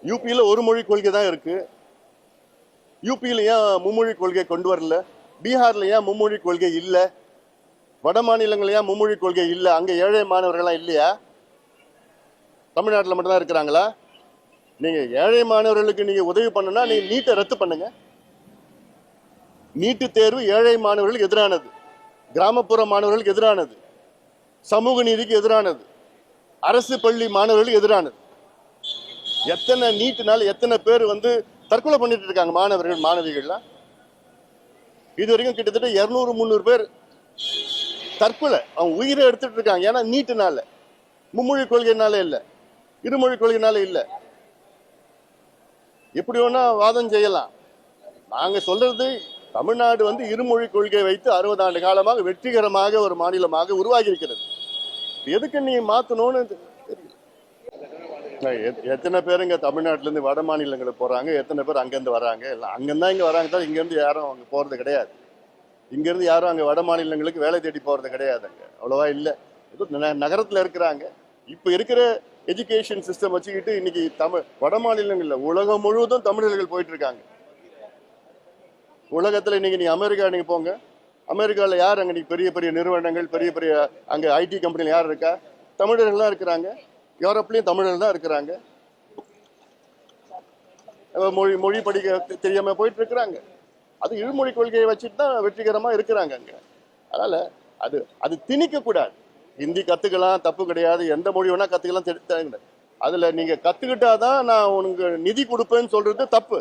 யூபியில் ஒரு மொழி கொள்கை தான் இருக்கு. யூபியில் ஏன் மும்மொழி கொள்கை கொண்டு வரல? பீகார்ல ஏன் மும்மொழி கொள்கை இல்லை? வட மாநிலங்கள் ஏன் மும்மொழி கொள்கை இல்லை? அங்க ஏழை மாணவர்கள்லாம் இல்லையா? தமிழ்நாட்டில் மட்டும்தான் இருக்கிறாங்களா? நீங்க ஏழை மாணவர்களுக்கு நீங்க உதவி பண்ணனா நீங்க நீட்டை ரத்து பண்ணுங்க. நீட்டு தேர்வு ஏழை மாணவர்களுக்கு எதிரானது, கிராமப்புற மாணவர்களுக்கு எதிரானது, சமூக நீதிக்கு எதிரானது, அரசு பள்ளி மாணவர்களுக்கு எதிரானது. எத்தனை நீட்டுனால எத்தனை பேர் வந்து தற்கொலை பண்ணிட்டு இருக்காங்க மாணவர்கள் மாணவிகள்லாம். இது வரைக்கும் கிட்டத்தட்ட 200-300 பேர் தற்கொலை, அவங்க உயிரை எடுத்துட்டு இருக்காங்க. ஏன்னா நீட்டுனால, மும்மொழி கொள்கைனால இல்லை, இருமொழி கொள்கைனால இல்லை. எப்படி வேணா வாதம் செய்யலாம். நாங்க சொல்றது தமிழ்நாடு வந்து இருமொழி கொள்கை வைத்து 60 ஆண்டு காலமாக வெற்றிகரமாக ஒரு மாநிலமாக உருவாகி இருக்கிறது. எதுக்கு நீ மாத்தணும்னு தெரியல. எத்தனை பேர் இங்க தமிழ்நாட்டுல இருந்து வட மாநிலங்களுக்கு போறாங்க, எத்தனை பேர் அங்கிருந்து வராங்க? எல்லாம் அங்கிருந்தா இங்க வராங்க தான். இங்க இருந்து யாரும் அங்க போறது கிடையாது. இங்க இருந்து யாரும் அங்க வட மாநிலங்களுக்கு வேலை தேடி போறது கிடையாதுங்க, அவ்வளவா இல்லை. நகரத்துல இருக்கிறாங்க. இப்ப இருக்கிற எஜுகேஷன் சிஸ்டம் வச்சுக்கிட்டு இன்னைக்கு வட மாநிலங்கள்ல உலகம் முழுவதும் தமிழர்கள் போயிட்டு இருக்காங்க. உலகத்துல இன்னைக்கு நீங்க அமெரிக்கா நீங்க போங்க, அமெரிக்காவில் யார் அங்க நீங்க பெரிய பெரிய நிறுவனங்கள், பெரிய பெரிய அங்க ஐடி கம்பெனியில் யார் இருக்கா? தமிழர்கள் தான் இருக்கிறாங்க. யூரோப்லயும் தமிழர்கள் தான் இருக்கிறாங்க. மொழி படிக்க தெரியாம போயிட்டு இருக்கிறாங்க. அது இருமொழி கொள்கையை வச்சுட்டு தான் வெற்றிகரமா இருக்கிறாங்க அங்க. அதனால அது திணிக்க கூடாது. ஹிந்தி கத்துக்கலாம், தப்பு கிடையாது. எந்த மொழி வேணா கத்துக்கலாம். அதுல நீங்க கத்துக்கிட்டாதான் நான் உனக்கு நிதி கொடுப்பேன்னு சொல்றது தப்பு.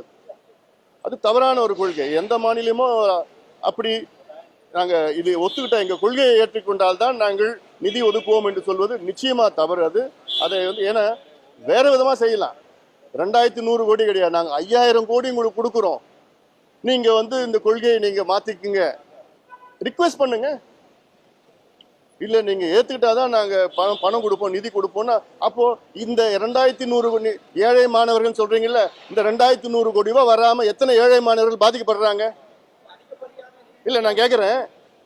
அது தவறான ஒரு கொள்கை. எந்த மாநிலமும் அப்படி நாங்க இது ஒத்துக்கிட்ட எங்க கொள்கையை ஏற்றுக்கொண்டால்தான் நாங்கள் நிதி ஒதுக்குவோம் என்று சொல்வது நிச்சயமா தவறு. அதை வந்து ஏன்னா வேற விதமா செய்யலாம். 2100 கோடி கிடையாது, நாங்க 5000 கோடி உங்களுக்கு கொடுக்குறோம், நீங்க வந்து இந்த கொள்கையை நீங்க மாத்திக்குங்க, ரிக்வெஸ்ட் பண்ணுங்க. இல்ல நீங்க ஏத்துக்கிட்டாதான் நாங்க பணம் கொடுப்போம், நிதி கொடுப்போம்னா அப்போ இந்த 2100 ஏழை மாணவர்கள் சொல்றீங்கல்ல, இந்த 2100 கோடி ரூபாய் வராம எத்தனை ஏழை மாணவர்கள் பாதிக்கப்படுறாங்க? இல்ல நான் கேக்குறேன்,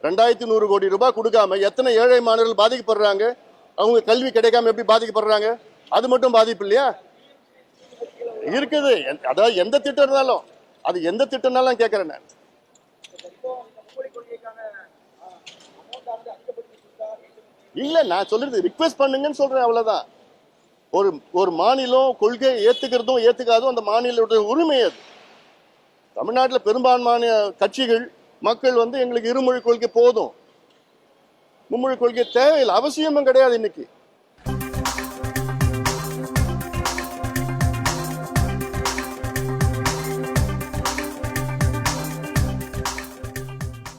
2100 கோடி ரூபாய் கொடுக்காம எத்தனை ஏழை மாணவர்கள் பாதிக்கப்படுறாங்க? அவங்க கல்வி கிடைக்காம எப்படி பாதிக்கப்படுறாங்க? அது மட்டும் பாதிப்பு இல்லையா இருக்குது? அதாவது எந்த திட்டம் இருந்தாலும், அது எந்த திட்டம்னாலும் கேட்கிறேன் நான். இல்ல நான் சொல்றது ரிக்வெஸ்ட் பண்ணுங்கன்னு சொல்றேன், அவ்வளவுதான். ஒரு மாநிலம் கொள்கையை ஏத்துக்கிறதும் ஏத்துக்காதும் அந்த மாநிலத்துடைய உரிமை. அது தமிழ்நாட்டில் பெரும்பான்மையான கட்சிகள் மக்கள் வந்து எங்களுக்கு இருமொழி கொள்கை போதும், மும்மொழி கொள்கை தேவையில்லை, அவசியமும் கிடையாது இன்னைக்கு.